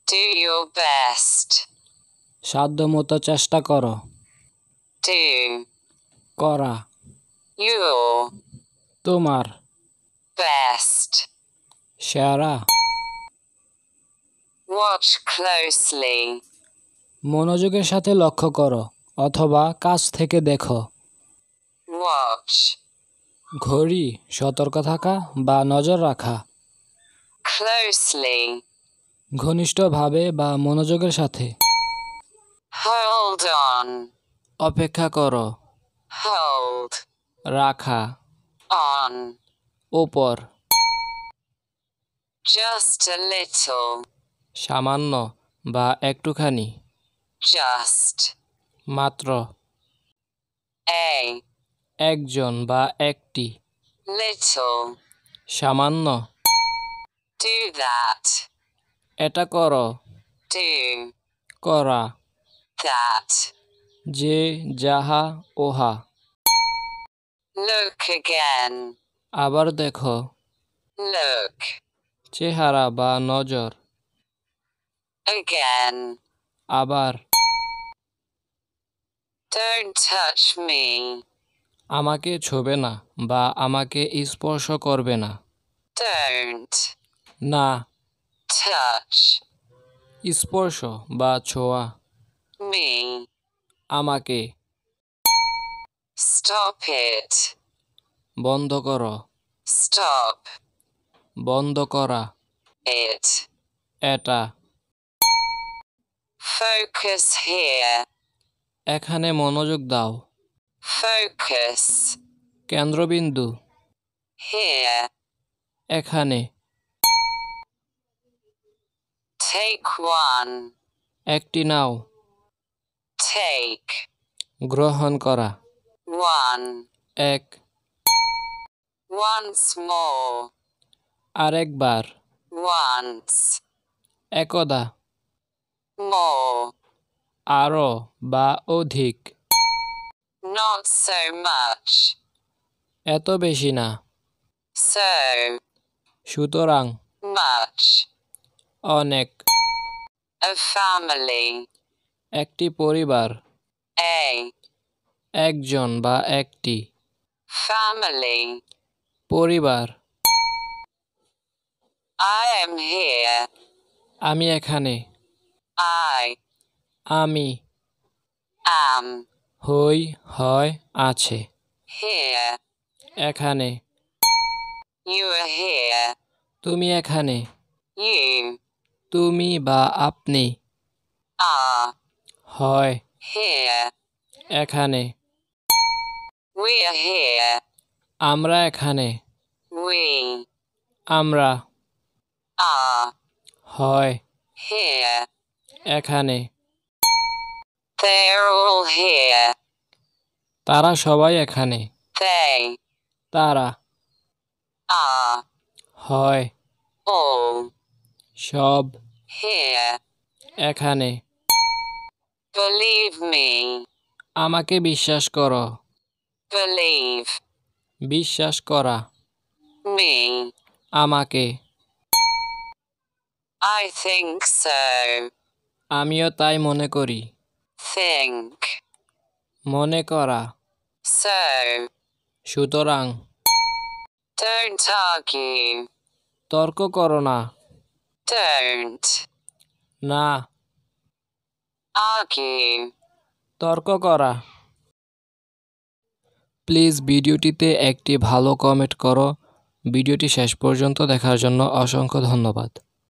Do your best. সাধ্যমতো চেষ্টা করো। Do. করা। Your. তোমার। Best. সেরা। Watch closely. মনোযোগের সাথে লক্ষ্য করো অথবা কাছ থেকে দেখো। Watch. ঘড়ি, সতর্ক থাকা বা নজর রাখা। Closely. ঘনিষ্ঠভাবে বা মনোযোগের সাথে। Hold on. অপেক্ষা করো। Hold. রাখা। On. উপর। Just a little. সামান্য বা একটুখানি। Just. মাত্র। A. একজন বা একটি। Little. সামান্য। Do that. এটা করো। Do. করা। That. যে, যাহা, ওহা। Look again. আবার দেখো। Look. চেহারা বা নজর। Again. আবার। Don't touch me. আমাকে ছোঁবে না বা আমাকে স্পর্শ করবে না। Don't. না। Touch. স্পর্শ বা ছোঁয়া। Me. আমাকে। Stop it. বন্ধ করো। Stop. বন্ধ করা। It. এটা। Focus here. এখানে মনোযোগ দাও। Focus. কেন্দ্রবিন্দু। Here. এখানে। Take one. একটি নাও। Take. গ্রহণ করা। One. এক। Once more. আরেকবার। Once. একদা। More. আরও বা অধিক। Not so much. এত বেশি না। So. সুতরাং। Much. অনেক। A family. একটি পরিবার। A. একজন বা একটি। Family. পরিবার। I am here. আমি এখানে। I. আমি। Am. হই, হয়, আছে। Here. এখানে। You are here. তুমি এখানে। You. তুমি বা আপনি। Are. হয়। Here. এখানে। We are here. আমরা এখানে। We. আমরা। Are. হয়। Here. এখানে। They are all here. তারা সবাই এখানে। They. তারা। Are. হয়। All. সব। Here. এখানে। Believe me. আমাকে বিশ্বাস করো। Believe. বিশ্বাস করা। Me. আমাকে। I think so. আমিও তাই মনে করি। Think. মনে করা। So. সুতরাং। Don't argue. তর্ক করো না। Don't. না। Argue. তর্ক করা। প্লিজ ভিডিওটিতে একটি ভালো কমেন্ট করো। ভিডিওটি শেষ পর্যন্ত দেখার জন্য অসংখ্য ধন্যবাদ।